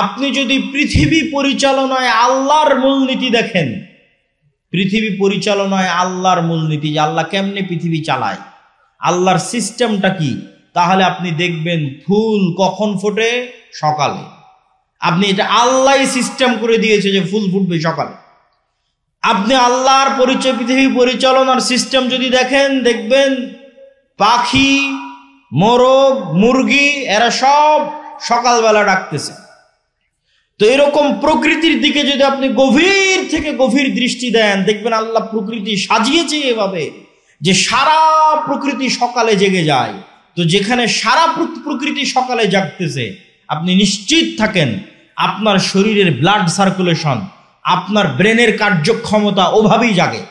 আপনি যদি পৃথিবী পরিচালনায় আল্লাহর মূলনীতি দেখেন, পৃথিবী পরিচালনায় আল্লাহর মূলনীতি, যে আল্লাহ কেমনে পৃথিবী চালায়, আল্লাহর সিস্টেমটা কি, তাহলে আপনি দেখবেন ফুল কখন ফোটে? সকালে। আপনি এটা আল্লাহ সিস্টেম করে দিয়েছে যে ফুল ফুটবে সকালে। আপনি আল্লাহর পরিচয় পৃথিবী পরিচালনার সিস্টেম যদি দেখেন, দেখবেন পাখি, মোরগ, মুরগি এরা সব সকালবেলা ডাকতেছে। তো এরকম প্রকৃতির দিকে যদি আপনি গভীর থেকে গভীর দৃষ্টি দেন, দেখবেন আল্লাহ প্রকৃতি সাজিয়েছে এভাবে যে সারা প্রকৃতি সকালে জেগে যায়। তো যেখানে সারা প্রকৃতি সকালে জাগতেছে, আপনি নিশ্চিত থাকেন আপনার শরীরের ব্লাড সার্কুলেশন, আপনার ব্রেনের কার্যক্ষমতা ওভাবেই জাগে।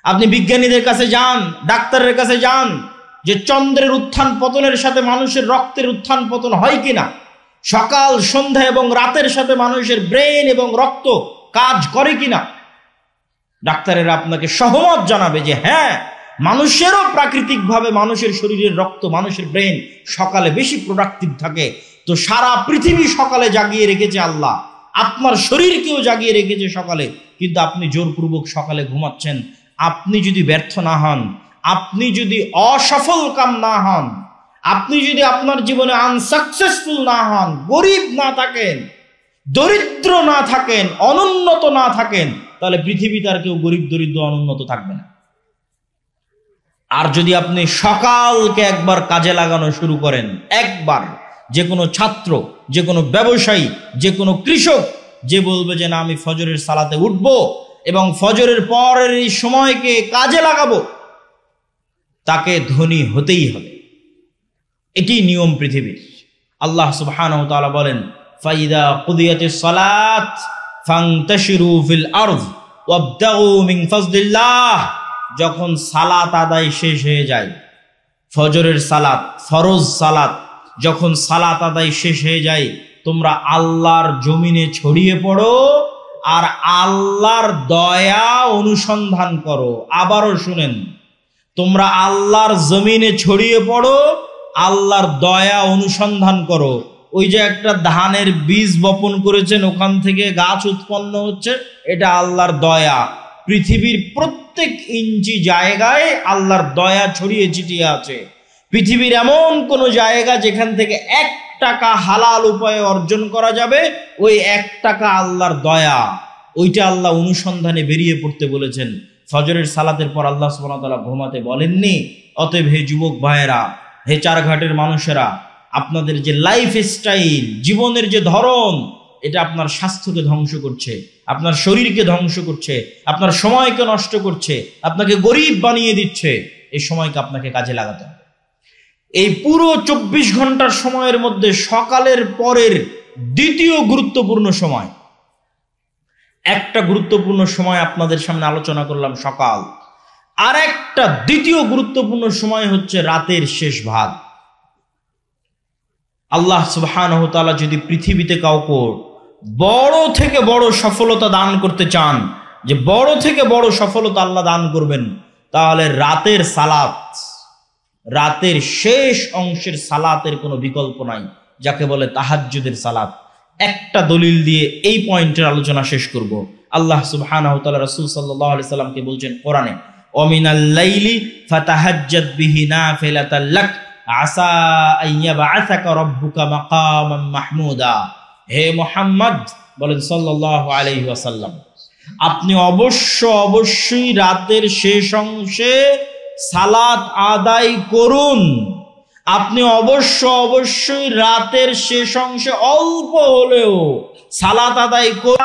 আপনি বিজ্ঞানীদের কাছে যান, ডাক্তারের কাছে যান, যে চন্দ্রের উত্থান পতনের সাথে মানুষের রক্তের উত্থান পতন হয় কিনা, সকাল সন্ধ্যা এবং রাতের সাথে মানুষের ব্রেন এবং রক্ত কাজ করে কিনা, ডাক্তারেরা আপনাকে সহমত জানাবে যে হ্যাঁ, মানুষেরও প্রাকৃতিকভাবে মানুষের শরীরের রক্ত, মানুষের ব্রেন সকালে বেশি প্রোডাক্টিভ থাকে। তো সারা পৃথিবী সকালে জাগিয়ে রেখেছে আল্লাহ, আপনার শরীরকেও জাগিয়ে রেখেছে সকালে, কিন্তু আপনি জোরপূর্বক সকালে ঘুমাচ্ছেন। আপনি যদি ব্যর্থ না হন, আপনি যদি অসফল কাম না হন, আপনি যদি আপনার জীবনে আনসাকসেসফুল না হন, গরিব না থাকেন, দরিদ্র না থাকেন, অনুন্নত না থাকেন, তাহলে পৃথিবীতে আর কেউ গরিব, দরিদ্র, অনুন্নত থাকবে না। আর যদি আপনি সকালকে একবার কাজে লাগানো শুরু করেন, একবার, যে কোনো ছাত্র, যে কোনো ব্যবসায়ী, যে কোনো কৃষক যে বলবে যে না আমি ফজরের সালাতে উঠব এবং ফজরের পরের এই সময়কে কাজে লাগাবো, তাকে ধনী হতেই হবে। এটি নিয়ম পৃথিবীর। আল্লাহ সুবহানাহু ওয়া তাআলা বলেন, ফাইদা কুদিয়াতিস সালাত ফান্তাশিরু ফিল আরদ ওয়াবতাগু মিন ফাজলিল্লাহ। যখন সালাত আদায় শেষ হয়ে যায়, ফজরের সালাত, ফরজ সালাত, যখন সালাত আদায় শেষ হয়ে যায়, তোমরা আল্লাহর জমিনে ছড়িয়ে পড়ো আর আল্লাহর দয়া অনুসন্ধান করো। আবারও শুনেন, তোমরা আল্লাহর জমিনে ছড়িয়ে পড়ো, আল্লাহর দয়া অনুসন্ধান করো। ওই যে একটা ধানের বীজ বপন করেছেন, ওখান থেকে গাছ উৎপন্ন হচ্ছে, এটা আল্লাহর দয়া। পৃথিবীর প্রত্যেক ইঞ্চি জায়গায় আল্লাহর দয়া ছড়িয়ে ছিটিয়ে আছে। পৃথিবীর এমন কোন জায়গা যেখান থেকে 1 টাকা হালাল উপায়ে অর্জন করা যাবে, ওই 1 টাকা আল্লাহর দয়া, ওইটা আল্লাহ অনুসন্ধানে বেরিয়ে পড়তে বলেছেন। ফজরের সালাতের পর আল্লাহ সুবহানাহু ওয়া তাআলা ঘুমাতে বলেননি। অতএব হে যুবক ভাইয়েরা, হে চারঘাটের মানুষেরা, আপনাদের যে লাইফ স্টাইল, জীবনের যে ধরন, এটা আপনার স্বাস্থ্যকে ধ্বংস করছে, আপনার শরীরকে ধ্বংস করছে, আপনার সময়কে নষ্ট করছে, আপনাকে গরিব বানিয়ে দিচ্ছে। এই সময়কে আপনাকে কাজে লাগাতে হবে। এই পুরো 24 ঘন্টার সময়ের মধ্যে সকালের পরের দ্বিতীয় গুরুত্বপূর্ণ সময়, একটা গুরুত্বপূর্ণ সময় আপনাদের সামনে আলোচনা করলাম সকাল, আর একটা দ্বিতীয় গুরুত্বপূর্ণ সময় হচ্ছে রাতের শেষ ভাগ। আল্লাহ সুবহানাহু ওয়া তাআলা যদি পৃথিবীতে কাউকে বড় থেকে বড় সফলতা দান করতে চান, যে বড় থেকে বড় সফলতা আল্লাহ দান করবেন, তাহলে রাতের সালাত, রাতের শেষ অংশের সালাতের কোনো বিকল্প নাই, যাকে বলে তাহাজ্জুদের সালাত। একটা দলিল দিয়ে এই পয়েন্টের আলোচনা শেষ করব। আল্লাহ সুবহানাহু ওয়া তাআলা রাসূল সাল্লাল্লাহু আলাইহি সাল্লামকে বলছেন কোরআনে, ওমিনাল লাইলি ফাতাহাজ্জাদ বিহি নাফিলাতাল লাক আসা আইয়াবআসাকা রাব্বুকা মাকামান মাহমুদা। হে মুহাম্মদ বলেন সাল্লাল্লাহু আলাইহি ওয়াসাল্লাম, আপনি অবশ্যই রাতের শেষ অংশে সালাত আদায় করুন। আপনি অবশ্যই রাতের শেষ অংশে অল্প হলেও সালাত আদায় করুন।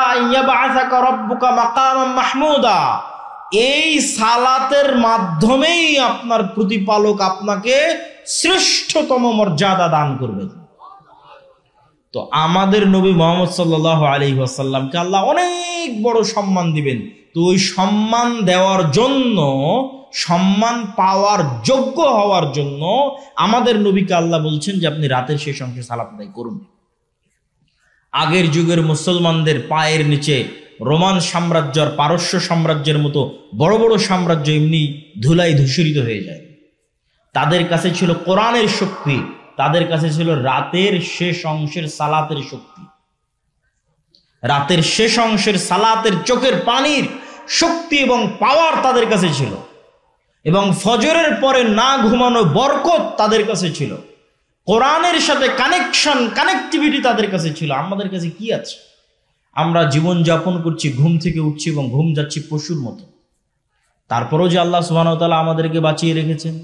এই সালাতের মাধ্যমেই আপনার প্রতিপালক আপনাকে শ্রেষ্ঠতম মর্যাদা দান করবেন। তো আমাদের নবী মুহাম্মদ সাল্লাল্লাহু আলাইহি ওয়াসাল্লামকে আল্লাহ অনেক বড় সম্মান দিবেন। তো ওই সম্মান দেওয়ার জন্য, সম্মান পাওয়ার যোগ্য হওয়ার জন্য আমাদের নবীকে আল্লাহ বলছেন যে আপনি রাতের শেষ অংশে সালাত আদায় করুন। আগের যুগের মুসলমানদের পায়ের নিচে রোমান সাম্রাজ্য আর পারস্য সাম্রাজ্যের মতো বড় বড় সাম্রাজ্য এমনি ধুলায় ধূসরিত হয়ে যায়। তাদের কাছে ছিল কোরআনের শক্তি, তাদের কাছে ছিল রাতের শেষ অংশের সালাতের শক্তি। রাতের শেষ অংশের সালাতের চোখের পানির শক্তি এবং পাওয়ার তাদের কাছে ছিল, এবং ফজরের পরে না ঘুমানো বরকত তাদের কাছে ছিল, কোরআনের সাথে কানেক্টিভিটি তাদের কাছে ছিল। আমাদের কাছে কি আছে? আমরা জীবন যাপন করছি, ঘুম থেকে উঠছি এবং ঘুম যাচ্ছি পশুর মতো। তারপরেও যে আল্লাহ সুবহানাহু ওয়া তাআলা আমাদেরকে বাঁচিয়ে রেখেছেন,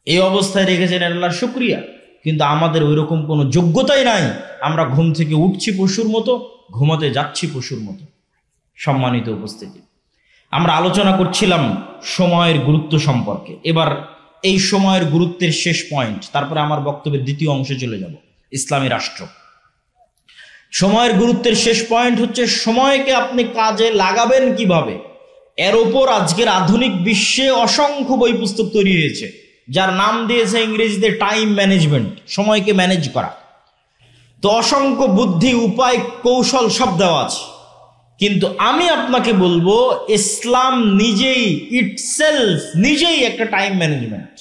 এই অবস্থায় রেখেছেন, আল্লাহর শুকরিয়া। কিন্তু আমাদের ওই রকম কোনো যোগ্যতাই নাই। আমরা ঘুম থেকে উঠছি পশুর মতো, ঘুমাতে যাচ্ছি পশুর মতো। সম্মানিত উপস্থিতি, আমরা আলোচনা করছিলাম সময়ের গুরুত্ব সম্পর্কে। এবার এই সময়ের গুরুত্বের শেষ পয়েন্ট, তারপরে আমার বক্তব্যের দ্বিতীয় অংশে চলে যাব, ইসলামী রাষ্ট্র। সময়ের গুরুত্বের শেষ পয়েন্ট হচ্ছে সময়কে আপনি কাজে লাগাবেন কিভাবে। এর ওপর আজকের আধুনিক বিশ্বে অসংখ্য বই পুস্তক তৈরি হয়েছে, যার নাম দিয়েছে ইংরেজিতে টাইম ম্যানেজমেন্ট, সময়কে ম্যানেজ করা। তো অসংখ্য বুদ্ধি, উপায়, কৌশল সব দেওয়া আছে। কিন্তু আমি আপনাকে বলবো, ইসলাম নিজেই নিজেই একটা টাইম ম্যানেজমেন্ট।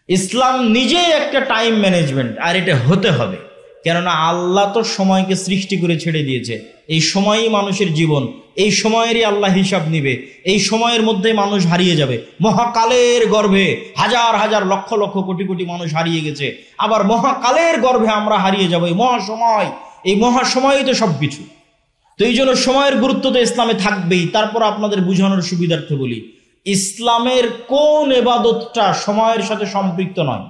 ইসলাম নিজেই একটা টাইম ম্যানেজমেন্ট, আর এটা হতে হবে। কেননা আল্লাহ তো সময়কে সৃষ্টি করে ছেড়ে দিয়েছে। এই সময়ই মানুষের জীবন, এই সময়েরই আল্লাহ হিসাব নিবে। এই সময়ের মধ্যে মানুষ হারিয়ে যাবে। মহাকালের গর্ভে হাজার হাজার লক্ষ লক্ষ কোটি কোটি মানুষ হারিয়ে গেছে, আবার মহাকালের গর্ভে আমরা হারিয়ে যাবো। এই মহাসময়, এই মহাসময়ই তো সব কিছু। তো এই জন্য সময়ের গুরুত্ব তো ইসলামে থাকবেই। তারপর আপনাদের বুঝানোর সুবিধার্থে বলি, ইসলামের কোন ইবাদতটা সময়ের সাথে সম্পৃক্ত নয়?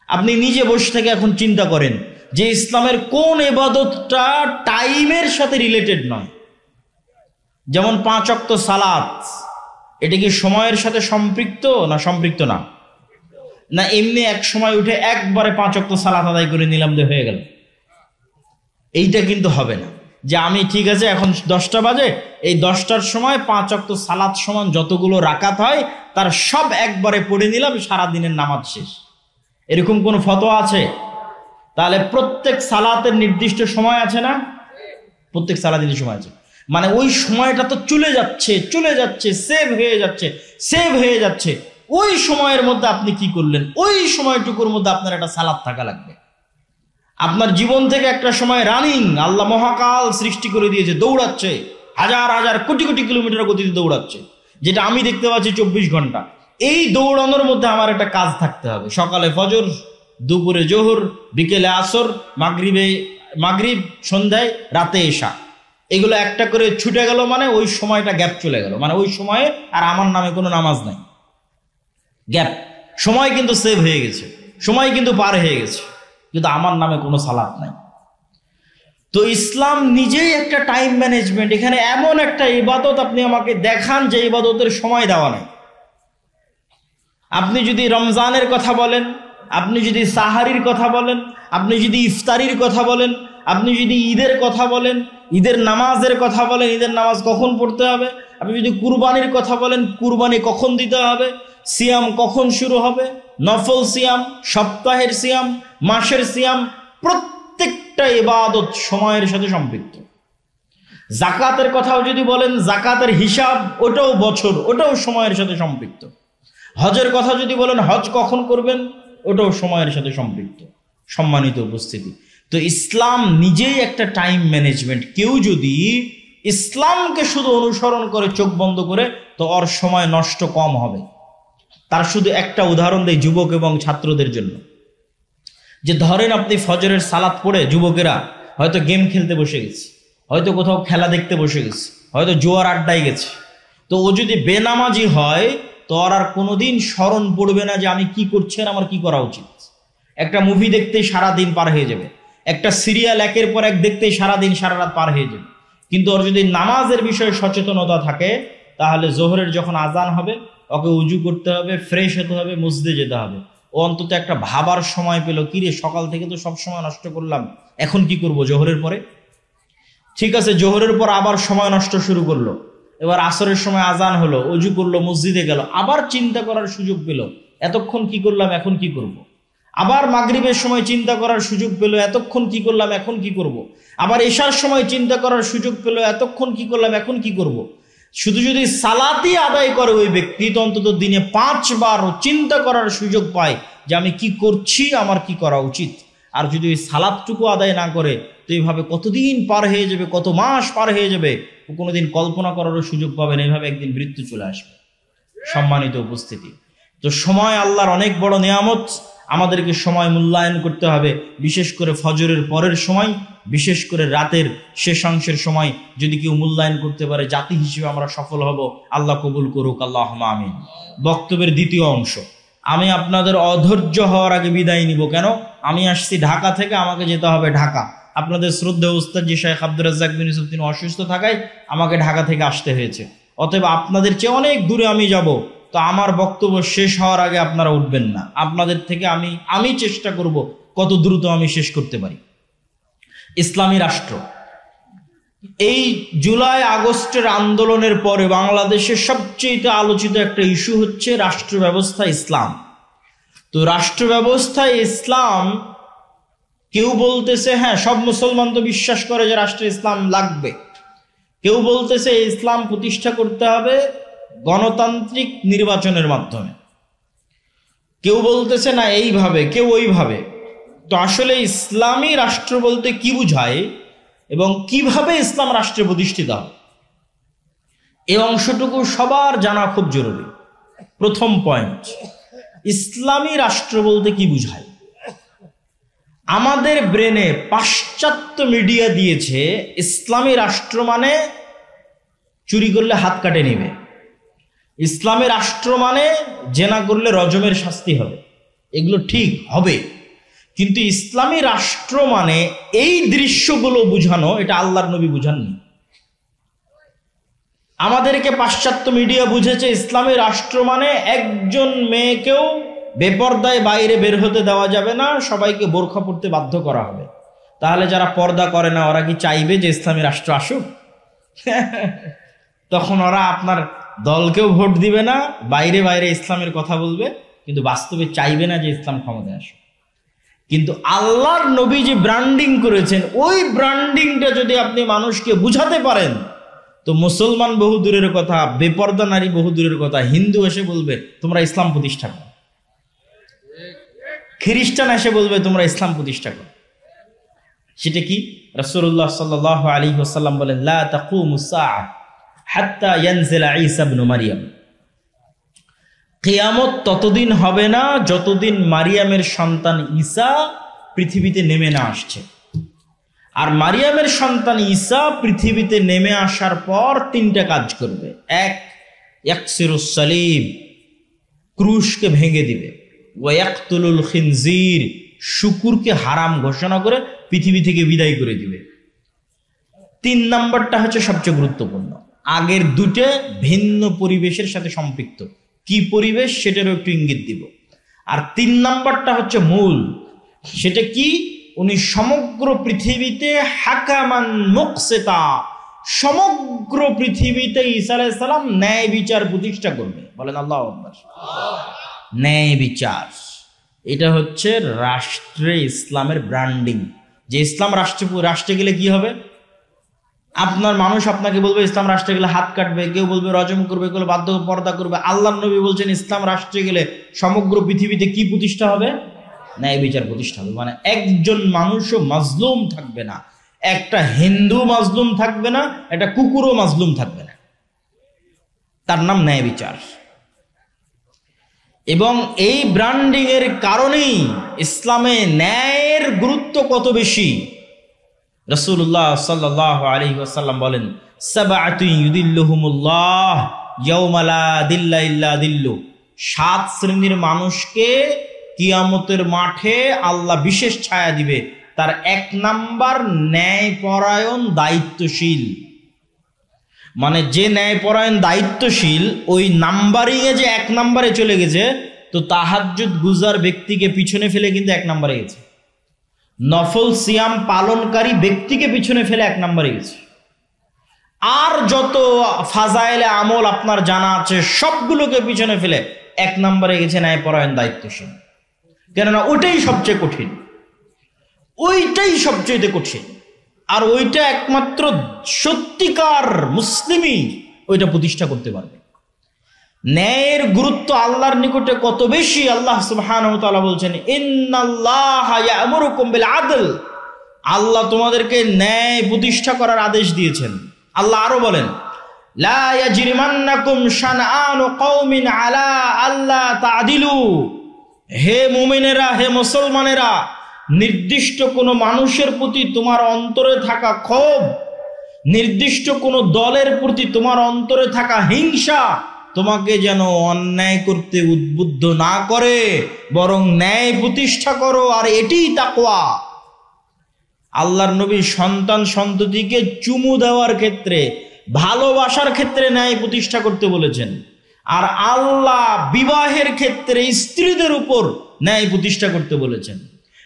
আপনি নিজে বসে থেকে এখন চিন্তা করেন যে ইসলামের কোন ইবাদতটা টাইমের সাথে রিলেটেড নয়। যেমন 5 ওয়াক্ত সালাত, এটা কি সময়ের সাথে সম্পৃক্ত না সম্পৃক্ত না? না এমনি এক সময় উঠে একবারে 5 ওয়াক্ত সালাত আদায় করে নিলাম যে হয়ে গেল, এইটা কিন্তু হবে না। যে আমি ঠিক আছে এখন 10টা বাজে, এই 10টার সময় 5 ওয়াক্ত সালাত সমান যতগুলো রাকাত হয় তার সব একবারে পড়ে নিলাম, সারা দিনের নামাজ শেষ। এরকম কোন ফতোয়া আছে? তাহলে প্রত্যেক সালাতের নির্দিষ্ট সময় আছে না? প্রত্যেক সালাতের সময় আছে, মানে ওই সময়টা তো চলে যাচ্ছে, সেভ হয়ে যাচ্ছে। ওই সময়ের মধ্যে আপনি কি করলেন? ওই সময়টুকুর মধ্যে আপনার একটা সালাত থাকা লাগবে। আপনার জীবন থেকে একটা সময় রানিং, আল্লাহ মহাকাল সৃষ্টি করে দিয়েছে, দৌড়াচ্ছে, হাজার হাজার কোটি কোটি কিলোমিটার গতিতে দৌড়াচ্ছে, যেটা আমি দেখতে পাচ্ছি 24 ঘন্টা। এই দৌড়ানোর মধ্যে আমার একটা কাজ থাকতে হবে। সকালে ফজর, দুপুরে জোহর, বিকেলে আসর, মাগরিব, সন্ধ্যায়, রাতে এশা, এগুলো একটা করে ছুটে গেল, মানে ওই সময়টা গ্যাপ চলে গেল, মানে ওই সময়ে আর আমার নামে কোনো নামাজ নাই, গ্যাপ। সময় কিন্তু সেভ হয়ে গেছে, সময় কিন্তু পার হয়ে গেছে, কিন্তু আমার নামে কোনো সালাত নাই। তো ইসলাম নিজেই একটা টাইম ম্যানেজমেন্ট। এখানে এমন একটা ইবাদত আপনি আমাকে দেখান যে ইবাদতের সময় দেওয়া নাই। আপনি যদি রমজানের কথা বলেন, আপনি যদি সাহারির কথা বলেন, আপনি যদি ইফতারির কথা বলেন, আপনি যদি ঈদের কথা বলেন, ঈদের নামাজের কথা বলেন, ঈদের নামাজ কখন পড়তে হবে, আপনি যদি কুরবানির কথা বলেন, কুরবানি কখন দিতে হবে, সিয়াম কখন শুরু হবে, নফল সিয়াম, সপ্তাহের সিয়াম, মাসের সিয়াম, প্রত্যেকটা ইবাদত সময়ের সাথে সম্পৃক্ত। জাকাতের কথাও যদি বলেন, জাকাতের হিসাব, ওটাও বছর, ওটাও সময়ের সাথে সম্পৃক্ত। হজের কথা যদি বলেন, হজ কখন করবেন, ওটাও সময়ের সাথে সম্পৃক্ত। সম্মানিত উপস্থিতি, তো ইসলাম নিজেই একটা টাইম ম্যানেজমেন্ট। কেউ যদি ইসলামকে শুধু অনুসরণ করে চোখ বন্ধ করে, তো ওর সময় নষ্ট কম হবে। তার শুধু একটা উদাহরণ দেয় যুবক এবং ছাত্রদের জন্য, যে ধরেন আপনি ফজরের সালাত পড়ে যুবকেরা হয়তো গেম খেলতে বসে গেছে, হয়তো কোথাও খেলা দেখতে বসে গেছে, হয়তো জুয়ার আড্ডায় গেছে। তো ও যদি বেনামাজি হয়, তো ওর আর কোনোদিন স্মরণ পড়বে না যে আমি কি করছি আর আমার কি করা উচিত। একটা মুভি দেখতেই সারাদিন পার হয়ে যাবে, একটা সিরিয়াল একের পর এক দেখতেই সারাদিন সারা রাত পার হয়ে যাবে। কিন্তু ওর যদি নামাজের বিষয়ে সচেতনতা থাকে, তাহলে জোহরের যখন আজান হবে, ওকে উজু করতে হবে, ফ্রেশ হতে হবে, মসজিদে যেতে হবে। ও অন্তত একটা ভাবার সময় পেল, কিরে সকাল থেকে তো সব সময় নষ্ট করলাম, এখন কি করব জোহরের পরে। ঠিক আছে, জোহরের পর আবার সময় নষ্ট শুরু করলো, এবার আসরের সময় আজান হলো, উজু করলো, মসজিদে গেল, আবার চিন্তা করার সুযোগ পেল, এতক্ষণ কি করলাম, এখন কি করব। আবার মাগরিবের সময় চিন্তা করার সুযোগ পেল, এতক্ষণ কি করলাম, এখন কি করব। আবার এশার সময় চিন্তা করার সুযোগ পেল, এতক্ষণ কি করলাম, এখন কি করব। শুধু যদি সালাতই আদায় করে ওই ব্যক্তি, তো অন্তত দিনে 5 বার চিন্তা করার সুযোগ পায় যে আমি কি করছি, আমার কি করা উচিত। আর যদি ওই সালাতটুকু আদায় না করে, তো এইভাবে কতদিন পার হয়ে যাবে, কত মাস পার হয়ে যাবে, ও কোনোদিন কল্পনা করারও সুযোগ পাবে না। এইভাবে একদিন মৃত্যু চলে আসবে। সম্মানিত উপস্থিতি, তো সময় আল্লাহর অনেক বড় নিয়ামত, আমাদেরকে সময় মূল্যায়ন করতে হবে। বিশেষ করে ফজরের পরের সময়, বিশেষ করে রাতের শেষাংশের সময় যদি কেউ মূল্যায়ন করতে পারে, জাতি হিসেবে আমরা সফল হব। আল্লাহ কবুল করুক, আল্লাহুম্মা আমিন। বক্তব্যের দ্বিতীয় অংশ, আমি আপনাদের অধৈর্য হওয়ার আগে বিদায় নিব। কেন? আমি আসছি ঢাকা থেকে, আমাকে যেতে হবে ঢাকা। আপনাদের শ্রদ্ধেয় উস্তাদ জি শেখ আব্দুর রাজ্জাক বিন ইউসুফ তিনি অসুস্থ থাকায় আমাকে ঢাকা থেকে আসতে হয়েছে। অতএব আপনাদের চেয়ে অনেক দূরে আমি যাব, তো আমার বক্তব্য শেষ হওয়ার আগে আপনারা উঠবেন না। আপনাদের থেকে আমি চেষ্টা করব কত দ্রুত আমি শেষ করতে পারি। ইসলামী রাষ্ট্র, এই জুলাই আগস্টের আন্দোলনের পরে বাংলাদেশের সবচেয়ে আলোচিত একটা ইস্যু হচ্ছে রাষ্ট্র ব্যবস্থা ইসলাম। তো রাষ্ট্র ব্যবস্থায় ইসলাম, কেউ বলতেছে হ্যাঁ সব মুসলমান তো বিশ্বাস করে যে রাষ্ট্রে ইসলাম লাগবে, কেউ বলতেছে ইসলাম প্রতিষ্ঠা করতে হবে গণতান্ত্রিক নির্বাচনের মাধ্যমে, কেউ বলতেছে না এইভাবে, কেউ ওইভাবে। তো আসলে ইসলামী রাষ্ট্র বলতে কি বুঝায় এবং কিভাবে ইসলাম রাষ্ট্রে প্রতিষ্ঠিত হয়, এই অংশটুকু সবার জানা খুব জরুরি। প্রথম পয়েন্ট, ইসলামী রাষ্ট্র বলতে কি বুঝায়। আমাদের ব্রেনে পাশ্চাত্য মিডিয়া দিয়েছে ইসলামী রাষ্ট্র মানে চুরি করলে হাত কাটে নিবে, ইসলামী রাষ্ট্র মানে জেনা করলে রজমের শাস্তি হবে। এগুলো ঠিক হবে, কিন্তু ইসলামী রাষ্ট্র মানে এই দৃশ্যগুলো বুঝানো, এটা আল্লাহর নবী বুঝাননি। আমাদেরকে পাশ্চাত্য মিডিয়া বুঝেছে ইসলামী রাষ্ট্র মানে একজন মেয়েকেও বেপর্দায় বাইরে বের হতে দেওয়া যাবে না, সবাইকে বোরখা পরতে বাধ্য করা হবে। তাহলে যারা পর্দা করে না ওরা কি চাইবে যে ইসলামী রাষ্ট্র আসুক? তখন ওরা আপনার দলকেও ভোট দিবে না, বাইরে বাইরে ইসলামের কথা বলবে, কিন্তু বাস্তবে চাইবে না যে ইসলাম ক্ষমতায় আসুক। কিন্তু আল্লাহর নবী যে ব্র্যান্ডিং করেছেন, ওই ব্র্যান্ডিংটা যদি আপনি মানুষকে বুঝাতে পারেন, তো মুসলমান বহু দূরের কথা, বেপর্দা নারী বহু দূরের কথা, হিন্দু এসে বলবে তোমরা ইসলাম প্রতিষ্ঠা করো, খ্রিস্টান এসে বলবে তোমরা ইসলাম প্রতিষ্ঠা করো। সেটা কি? রাসূলুল্লাহ সাল্লাল্লাহু আলাইহি ওয়াসাল্লাম বলেন, লা তাকুমুস সাআহ হাত্তা ইয়ানজিলা ঈসা ইবনে মারইয়াম। কিয়ামত ততদিন হবে না যতদিন মারিয়ামের সন্তান ঈসা পৃথিবীতে নেমে না আসছে। আর মারিয়ামের সন্তান ঈসা পৃথিবীতে নেমে আসার পর তিনটা কাজ করবে। এক, ইয়াকসিরুস সালিব, ক্রুশকে ভেঙে দিবে। ওয়া ইয়াকতুলুল খিনজির, শুকুরকে হারাম ঘোষণা করে পৃথিবী থেকে বিদায় করে দিবে। তিন নাম্বারটা হচ্ছে সবচেয়ে গুরুত্বপূর্ণ, আগের দুটো ভিন্ন পরিবেশের সাথে সম্পৃক্ত। কি পরিবেশ সেটারও একটু ইঙ্গিত দিব। আর তিন নাম্বারটা হচ্ছে মূল, সেটা কি? উনি সমগ্র পৃথিবীতে হাকামান মুকসিতা, সমগ্র পৃথিবীতে ঈসা আলাইহিস সালাম ন্যায় বিচার প্রতিষ্ঠা করবে। বলেন আল্লাহু আকবার। ন্যায় বিচার, এটা হচ্ছে রাষ্ট্রে ইসলামের ব্র্যান্ডিং। যে ইসলাম রাষ্ট্রে গেলে কি হবে? আপনার মানুষ আপনাকে বলবে ইসলাম রাষ্ট্রে গেলে হাত কাটবে, কেউ বলবে রজম করবে, কেউ বাধ্য পর্দা করবে। আল্লাহর নবী বলছেন ইসলাম রাষ্ট্রে গেলে সমগ্র পৃথিবীতে কি প্রতিষ্ঠা হবে? ন্যায় বিচার প্রতিষ্ঠা হবে। মানে একজন মানুষও মাজলুম থাকবে না, একটা হিন্দু মাজলুম থাকবে না, একটা কুকুরও মাজলুম থাকবে না। তার নাম ন্যায় বিচার। এবং এই ব্র্যান্ডিং এর কারণেই ইসলামে ন্যায়ের গুরুত্ব কত বেশি। রাসূলুল্লাহ সাল্লাল্লাহু আলাইহি ওয়াসাল্লাম বলেন, সাবআতুন ইউদিল্লুহুমুল্লাহ ইয়াওমা লা দিল্লা ইল্লা দিল্লু। 7 শ্রেণীর মানুষকে কিয়ামতের মাঠে আল্লাহ বিশেষ ছায়া দিবে। তার 1 নাম্বার ন্যায়পরায়ণ দায়িত্বশীল। মানে যে ন্যায়পরায়ণ দায়িত্বশীল, ওই নাম্বারিং এ যে 1 নাম্বারে চলে গেছে, তো তাহাজ্জুদ গুজার ব্যক্তিকে পিছনে ফেলে কিন্তু 1 নাম্বারে গেছে। নফল সিয়াম পালনকারী ব্যক্তিকে পিছনে ফেলে 1 নাম্বারে গেছে। আর যত ফাজাইলে আমল আপনার জানা আছে সবগুলোকে পিছনে ফেলে 1 নাম্বারে গেছে ন্যায়পরায়ণ দায়িত্বশীল। কেননা ওইটাই সবচেয়ে কঠিন, ওইটাই সবচেয়ে কঠিন। আর ওইটা একমাত্র সত্যিকার মুসলিমই ওইটা প্রতিষ্ঠা করতে পারবে। ন্যায়ের গুরুত্ব আল্লাহর নিকটে কত বেশি, আল্লাহ সুবহানাহু ওয়া তাআলা বলছেন, ইন্নাল্লাহা ইয়া'মুরুকুম বিল আদল। আল্লাহ তোমাদেরকে ন্যায় প্রতিষ্ঠা করার আদেশ দিয়েছেন। আল্লাহ আরো বলেন, লা ইয়াজরিমান্নাকুম শানআনু কওমিন আলা আল্লা তা'দিলু, হে মুমিনেরা, হে মুসলমানেরা, নির্দিষ্ট কোনো মানুষের প্রতি তোমার অন্তরে থাকা ক্ষোভ, নির্দিষ্ট কোনো দলের প্রতি তোমার অন্তরে থাকা হিংসা তোমাকে যেন অন্যায় করতে উদ্বুদ্ধ না করে, বরং ন্যায় প্রতিষ্ঠা করো, আর এটিই তাকওয়া। আল্লাহর নবী সন্তান সন্ততিকে চুমু দেওয়ার ক্ষেত্রে, ভালোবাসার ক্ষেত্রে ন্যায় প্রতিষ্ঠা করতে বলেছেন, আর আল্লাহ বিবাহের ক্ষেত্রে স্ত্রীদের উপর ন্যায় প্রতিষ্ঠা করতে বলেছেন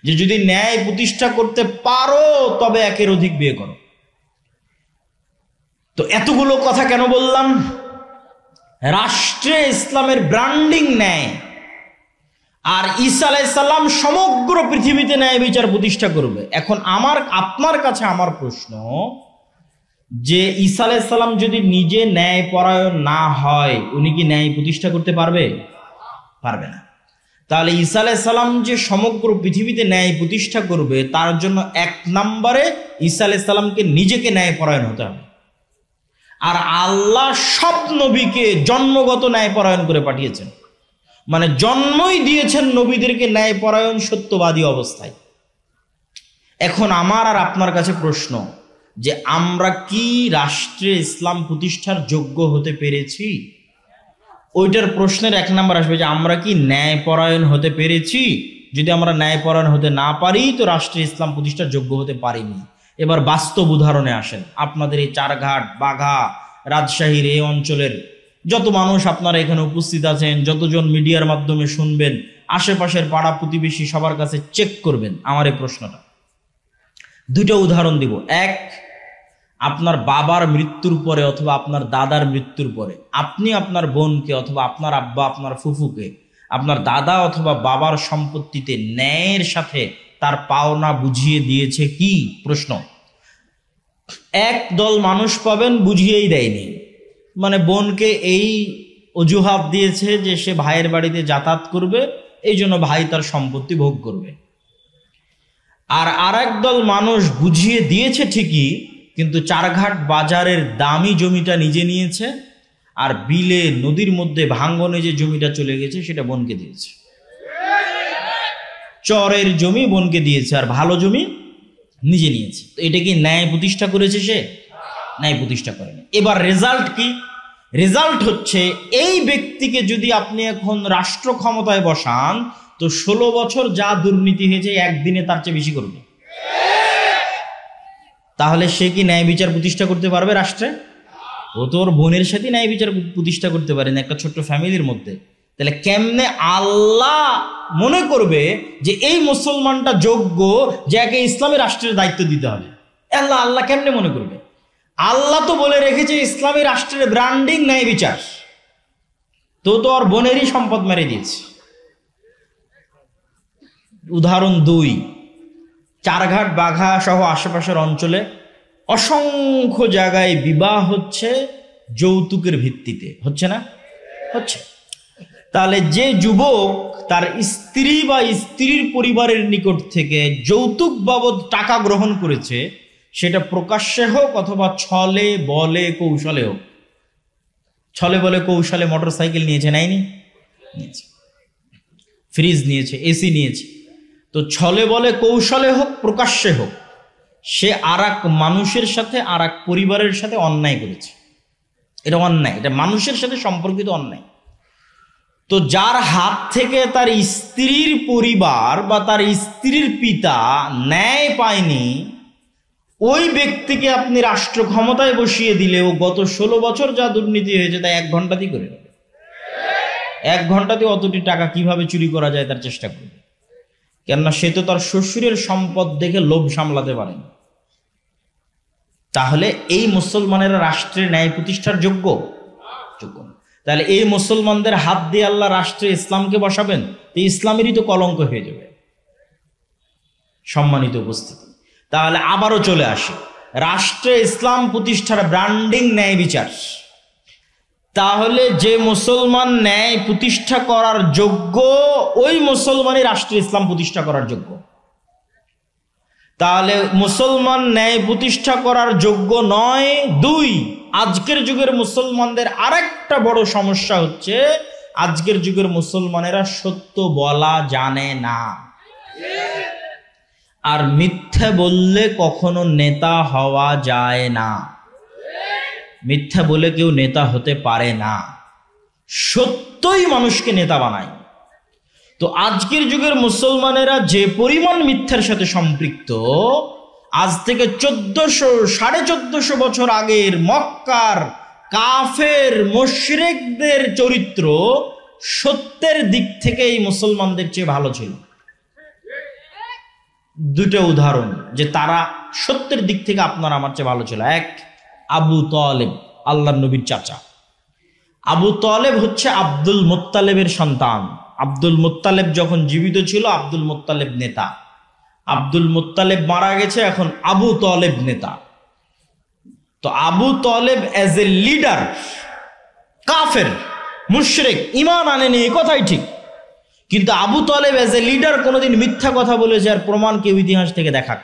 যে যদি ন্যায় প্রতিষ্ঠা করতে পারো তবে একের অধিক বিয়ে করো। তো এতগুলো কথা কেন বললাম? রাষ্ট্রে ইসলামের ব্র্যান্ডিং ন্যায়, আর ঈসা আলাইহিস সালাম সমগ্র পৃথিবীতে ন্যায় বিচার প্রতিষ্ঠা করবে। এখন আপনার কাছে আমার প্রশ্ন যে ঈসা আলাইহিস সালাম যদি নিজে ন্যায় পরায়ণ না হয়, উনি কি ন্যায় প্রতিষ্ঠা করতে পারবে? পারবে না। তাহলে ঈসা আলাইহিস সালাম যে সমগ্র পৃথিবীতে ন্যায় প্রতিষ্ঠা করবে, তার জন্য এক নম্বরে ঈসা আলাইহিস সালামকে নিজেকে ন্যায় পরায়ণ হতে হবে। আর আল্লাহ সব নবীকে জন্মগত ন্যায় পরায়ণ করে পাঠিয়েছেন, মানে জন্মই দিয়েছেন নবীদেরকে ন্যায় পরায়ণ সত্যবাদী অবস্থায়। এখন আমার আর আপনার কাছে প্রশ্ন যে আমরা কি রাষ্ট্রে ইসলাম প্রতিষ্ঠার যোগ্য হতে পেরেছি? ওইটার প্রশ্নের এক নম্বর আসবে যে আমরা কি ন্যায় পরায়ণ হতে পেরেছি। যদি আমরা ন্যায় পরায়ণ হতে না পারি তো রাষ্ট্রে ইসলাম প্রতিষ্ঠার যোগ্য হতে পারিনি। এবার বাস্তব উদাহরণে আসেন। আপনাদের এই চারঘাট, বাঘা, রাজশাহীর এই অঞ্চলের যত মানুষ আপনারা এখানে উপস্থিত আছেন, যতজন মিডিয়ার মাধ্যমে শুনবেন, আশেপাশের পাড়া প্রতিবেশী সবার কাছে চেক করবেন আমার এই প্রশ্নটা। দুটো উদাহরণ দিব। এক, আপনার বাবার মৃত্যুর পরে অথবা আপনার দাদার মৃত্যুর পরে আপনি আপনার বোনকে অথবা আপনার আব্বা আপনার ফুফুকে আপনার দাদা অথবা বাবার সম্পত্তিতে ন্যায়ের সাথে তার পাওনা বুঝিয়ে দিয়েছে কি? প্রশ্ন। এক দল মানুষ পাবেন বুঝিয়েই দেয়নি, মানে বোনকে এই অজুহাত দিয়েছে যে সে ভাইয়ের বাড়িতে যাতায়াত করবে, এই জন্য ভাই তার সম্পত্তি ভোগ করবে। আর আরেক দল মানুষ বুঝিয়ে দিয়েছে ঠিকই, কিন্তু চারঘাট বাজারের দামি জমিটা নিজে নিয়েছে, আর বিলে নদীর মধ্যে ভাঙ্গনে যে জমিটা চলে গেছে সেটা বোনকে দিয়েছে। চরের জমি বোনকে দিয়েছে আর ভালো জমি নিজে নিয়েছে। তো এটা কি ন্যায় প্রতিষ্ঠা করেছে? সে ন্যায় প্রতিষ্ঠা করেনি। এবার রেজাল্ট কি? রেজাল্ট হচ্ছে এই ব্যক্তিকে যদি আপনি এখন রাষ্ট্র ক্ষমতায় বসান তো 16 বছর যা দুর্নীতি হয়েছে একদিনে তার চেয়ে বেশি করবে। তাহলে সে কি ন্যায় বিচার প্রতিষ্ঠা করতে পারবে রাষ্ট্রে? ও তো ওর বোনের সাথে ন্যায় বিচার প্রতিষ্ঠা করতে পারে না একটা ছোট্ট ফ্যামিলির মধ্যে। তাহলে কেমনে আল্লাহ মনে করবে যে এই মুসলমানটা যোগ্য যে একে ইসলামী রাষ্ট্রের দায়িত্ব দিতে হবে? আল্লাহ কেমনে মনে করবে? আল্লাহ তো বলে রেখেছে ইসলামী রাষ্ট্রের ব্র্যান্ডিং ন্যায় বিচার। তো ওর বোনেরই সম্পদ মেরে দিয়েছে। উদাহরণ 2, চারঘাট, বাঘা সহ আশেপাশের অঞ্চলে অসংখ্য জায়গায় বিবাহ হচ্ছে যৌতুকের ভিত্তিতে, হচ্ছে না? হচ্ছে। তাহলে যে যুবক তার স্ত্রী বা স্ত্রীর পরিবারের নিকট থেকে যৌতুক বাবদ টাকা গ্রহণ করেছে, সেটা প্রকাশ্যে হোক অথবা ছলে বলে কৌশলে হোক। ছলে বলে কৌশলে মোটরসাইকেল নিয়েছে, নেয়নি? নিয়েছে। ফ্রিজ নিয়েছে, এসি নিয়েছে। তো ছলে বলে কৌশলে হোক প্রকাশ্যে হোক, সে আরেক মানুষের সাথে আরেক পরিবারের সাথে অন্যায় করেছে। এটা অন্যায়, এটা মানুষের সাথে সম্পর্কিত অন্যায়। তো যার হাত থেকে তার স্ত্রীর পরিবার বা তার স্ত্রীর পিতা ন্যায় পায়নি, ওই ব্যক্তিকে আপনি রাষ্ট্র ক্ষমতায় বসিয়ে দিলেও গত 16 বছর যা দুর্নীতি হয়েছে তা 1 ঘন্টাতেই করে নেবে। 1 ঘন্টাতে অতটি টাকা কিভাবে চুরি করা যায় তার চেষ্টা করবে। কেননা সে তো তার শ্বশুরের সম্পদ দেখে লোভ সামলাতে পারেনি। তাহলে এই মুসলমানেরা রাষ্ট্রের ন্যায় প্রতিষ্ঠার যোগ্য? তাহলে এই মুসলমানদের হাত দিয়ে আল্লাহ রাষ্ট্রে ইসলামকে বসাবেন, তো ইসলামেরই তো কলঙ্ক হয়ে যাবে। সম্মানিত উপস্থিতি, তাহলে আবারও চলে আসে রাষ্ট্রে ইসলাম প্রতিষ্ঠার ব্র্যান্ডিং ন্যায় বিচার। তাহলে যে মুসলমান ন্যায় প্রতিষ্ঠা করার যোগ্য, ওই মুসলমানই রাষ্ট্রে ইসলাম প্রতিষ্ঠা করার যোগ্য। তাহলে মুসলমান ন্যায় প্রতিষ্ঠা করার যোগ্য নয়। 2, আজকের যুগের মুসলমানদের আরেকটা বড় সমস্যা হচ্ছে আজকের যুগের মুসলমানেরা সত্য বলা জানে না, আর মিথ্যা বললে কখনো নেতা হওয়া যায় না। মিথ্যা বলে কেউ নেতা হতে পারে না, সত্যই মানুষকে নেতা বানায়। তো আজকের যুগের মুসলমানেরা যে পরিমাণ মিথ্যার সাথে সম্পৃক্ত, আজ থেকে 1400-1450 বছর আগের মক্কার কাফের মুশরিকদের চরিত্র সত্যের দিক থেকে এই মুসলমানদের চেয়ে ভালো ছিল। 2টা উদাহরণ যে তারা সত্যের দিক থেকে আপনার আমার চেয়ে ভালো ছিল। 1, আবু তালেব, আল্লাহর নবীর চাচা। আবু তালেব হচ্ছে আব্দুল মুত্তালেবের সন্তান। আব্দুল মুত্তালেব যখন জীবিত ছিল আব্দুল মুত্তালেব নেতা, আব্দুল মুত্তালেব মারা গেছে, এখন আবু তালেব নেতা। তো Abu Talib as a leader কাফের মুশরিক, ঈমান আনেনি, এই কথাই ঠিক, কিন্তু Abu Talib as a leader কোনোদিন মিথ্যা কথা বলেছে আর প্রমাণ কেউ ইতিহাস থেকে দেখাক।